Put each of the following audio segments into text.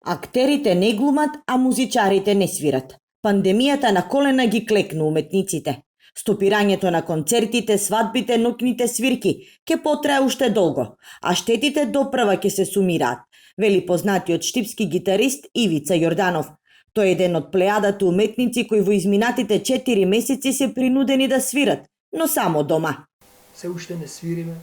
Актерите не глумат, а музичарите не свират. Пандемијата на колена ги клекну уметниците. Стопирањето на концертите, свадбите, ноќните свирки ќе потрае уште долго, а штетите допрва ќе се сумираат, вели познатиот штипски гитарист Ивица Јорданов. Тој е еден од плејадата уметници кои во изминатите 4 месеци се принудени да свират, но само дома. Се уште не свириме,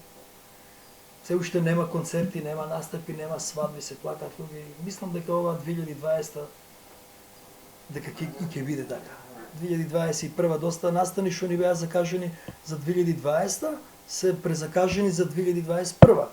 се уште нема концерти, нема настапи, нема свадби, се плакат луѓе. Мислам дека ова 2020 дека ќе биде така. 2021 доста настани што ни беа закажени за 2020 се презакажени за 2021.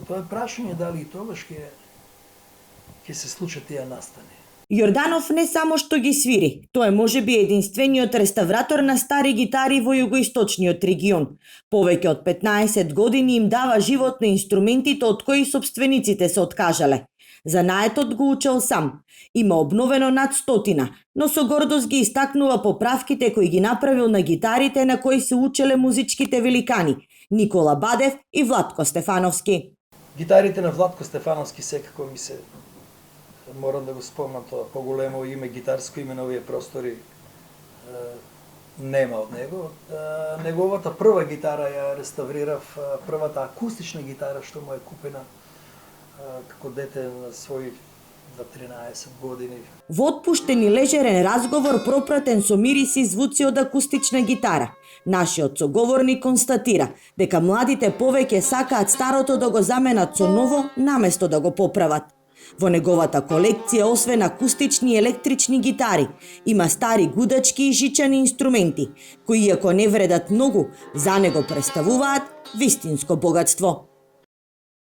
Тоа е прашање дали и тогаш ќе се случат тие настани. Јорданов не само што ги свири, тој е можеби единствениот реставратор на стари гитари во југоисточниот регион. Повеќе од 15 години им дава живот на инструментите од кои собствениците се откажале. Занаетот го учел сам. Има обновено над 100, но со гордост ги истакнува поправките кои ги направил на гитарите на кои се учеле музичките великани Никола Бадев и Владко Стефановски. Гитарите на Владко Стефановски секако ми се морам да го спомнам, тоа поголемо име, гитарско име на овие простори нема од него. Неговата прва гитара ја реставрирав, првата акустична гитара што му е купена како дете на своји 13 години. Во отпуштен и лежерен разговор пропратен со мириси звуци од акустична гитара, нашиот соговорник констатира дека младите повеќе сакаат старото да го заменат со ново наместо да го поправат. Во неговата колекција, освен акустични и електрични гитари, има стари гудачки и жичани инструменти, кои иако не вредат многу, за него представуваат вистинско богатство.